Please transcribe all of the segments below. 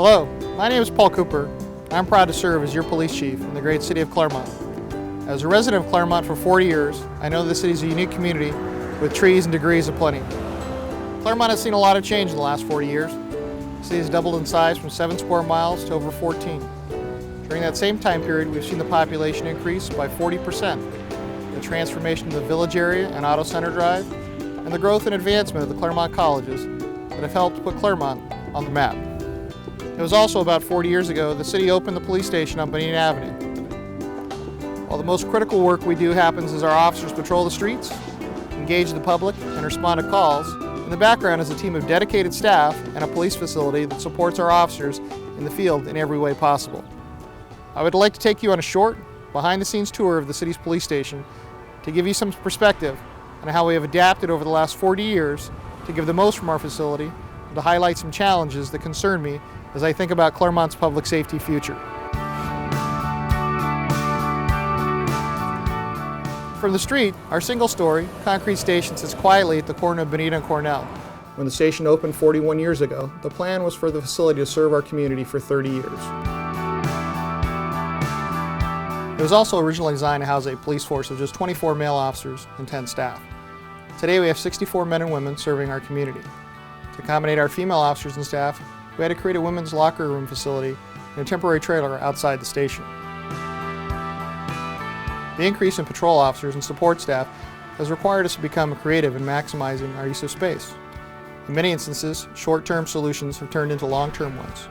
Hello, my name is Paul Cooper. I'm proud to serve as your police chief in the great city of Claremont. As a resident of Claremont for 40 years, I know the city is a unique community with trees and degrees aplenty. Claremont has seen a lot of change in the last 40 years. The city has doubled in size from 7 square miles to over 14. During that same time period, we've seen the population increase by 40%, the transformation of the Village area and Auto Center Drive, and the growth and advancement of the Claremont colleges that have helped put Claremont on the map. It was also about 40 years ago the city opened the police station on Bonita Avenue. While the most critical work we do happens as our officers patrol the streets, engage the public, and respond to calls, in the background is a team of dedicated staff and a police facility that supports our officers in the field in every way possible. I would like to take you on a short, behind-the-scenes tour of the city's police station to give you some perspective on how we have adapted over the last 40 years to give the most from our facility and to highlight some challenges that concern me as I think about Claremont's public safety future. From the street, our single-story, concrete station sits quietly at the corner of Bonita and Cornell. When the station opened 41 years ago, the plan was for the facility to serve our community for 30 years. It was also originally designed to house a police force of just 24 male officers and 10 staff. Today we have 64 men and women serving our community. To accommodate our female officers and staff, we had to create a women's locker room facility and a temporary trailer outside the station. The increase in patrol officers and support staff has required us to become creative in maximizing our use of space. In many instances, short-term solutions have turned into long-term ones.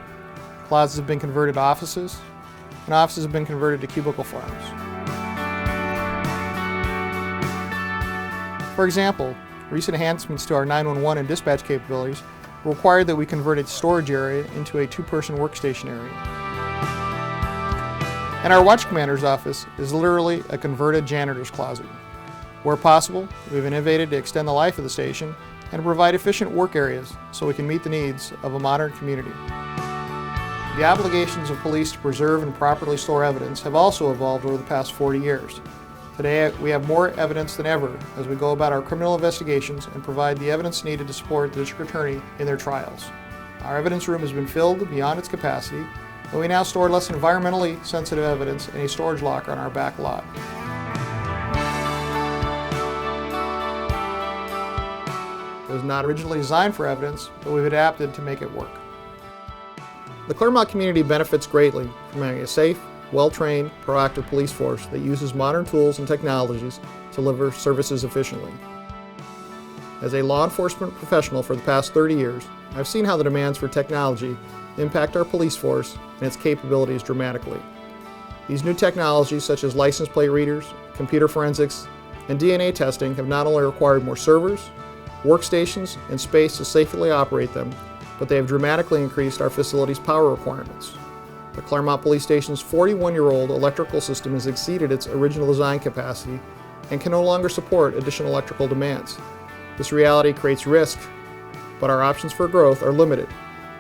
Closets have been converted to offices, and offices have been converted to cubicle farms. For example, recent enhancements to our 911 and dispatch capabilities required that we converted storage area into a 2-person workstation area. And our watch commander's office is literally a converted janitor's closet. Where possible, we've innovated to extend the life of the station and provide efficient work areas so we can meet the needs of a modern community. The obligations of police to preserve and properly store evidence have also evolved over the past 40 years. Today, we have more evidence than ever as we go about our criminal investigations and provide the evidence needed to support the district attorney in their trials. Our evidence room has been filled beyond its capacity, and we now store less environmentally sensitive evidence in a storage locker on our back lot. It was not originally designed for evidence, but we've adapted to make it work. The Claremont community benefits greatly from having a safe, well-trained, proactive police force that uses modern tools and technologies to deliver services efficiently. As a law enforcement professional for the past 30 years, I've seen how the demands for technology impact our police force and its capabilities dramatically. These new technologies, such as license plate readers, computer forensics, and DNA testing, have not only required more servers, workstations, and space to safely operate them, but they have dramatically increased our facility's power requirements. The Claremont Police Station's 41-year-old electrical system has exceeded its original design capacity and can no longer support additional electrical demands. This reality creates risk, but our options for growth are limited.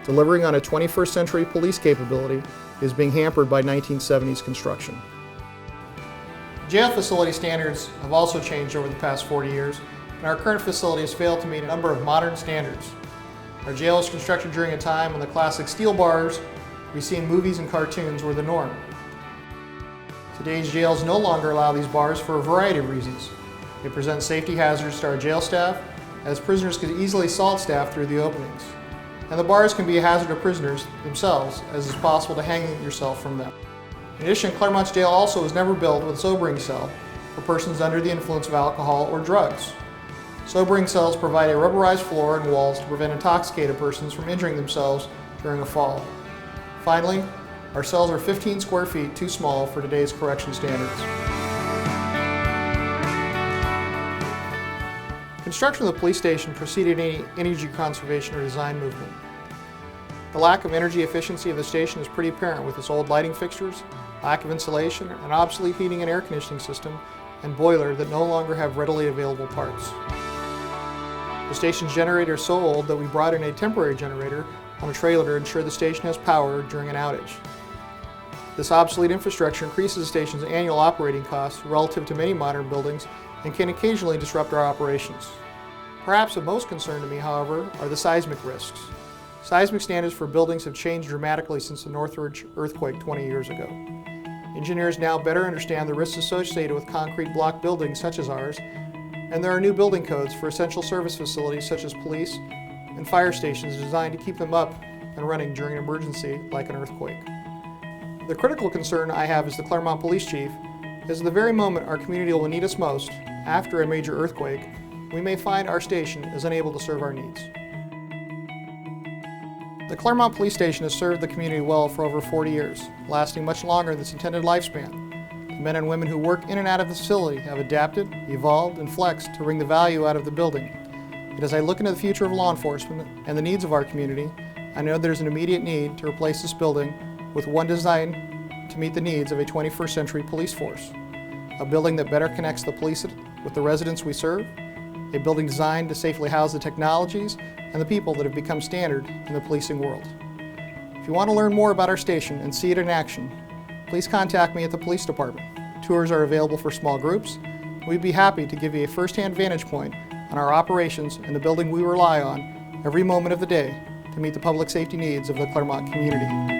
Delivering on a 21st century police capability is being hampered by 1970s construction. Jail facility standards have also changed over the past 40 years, and our current facility has failed to meet a number of modern standards. Our jail was constructed during a time when the classic steel bars we see in movies and cartoons were the norm. Today's jails no longer allow these bars for a variety of reasons. They present safety hazards to our jail staff, as prisoners could easily assault staff through the openings. And the bars can be a hazard to prisoners themselves, as it's possible to hang yourself from them. In addition, Claremont's jail also was never built with a sobering cell for persons under the influence of alcohol or drugs. Sobering cells provide a rubberized floor and walls to prevent intoxicated persons from injuring themselves during a fall. Finally, our cells are 15 square feet too small for today's correction standards. Construction of the police station preceded any energy conservation or design movement. The lack of energy efficiency of the station is pretty apparent with its old lighting fixtures, lack of insulation, an obsolete heating and air conditioning system, and boiler that no longer have readily available parts. The station's generator is so old that we brought in a temporary generator on a trailer to ensure the station has power during an outage. This obsolete infrastructure increases the station's annual operating costs relative to many modern buildings and can occasionally disrupt our operations. Perhaps of most concern to me, however, are the seismic risks. Seismic standards for buildings have changed dramatically since the Northridge earthquake 20 years ago. Engineers now better understand the risks associated with concrete block buildings such as ours, and there are new building codes for essential service facilities such as police and fire stations designed to keep them up and running during an emergency like an earthquake. The critical concern I have as the Claremont Police Chief is at the very moment our community will need us most, after a major earthquake, we may find our station is unable to serve our needs. The Claremont Police Station has served the community well for over 40 years, lasting much longer than its intended lifespan. The men and women who work in and out of the facility have adapted, evolved, and flexed to bring the value out of the building. Yet as I look into the future of law enforcement and the needs of our community, I know there's an immediate need to replace this building with one designed to meet the needs of a 21st century police force. A building that better connects the police with the residents we serve, a building designed to safely house the technologies and the people that have become standard in the policing world. If you want to learn more about our station and see it in action, please contact me at the police department. Tours are available for small groups. We'd be happy to give you a first-hand vantage point on our operations and the building we rely on every moment of the day to meet the public safety needs of the Claremont community.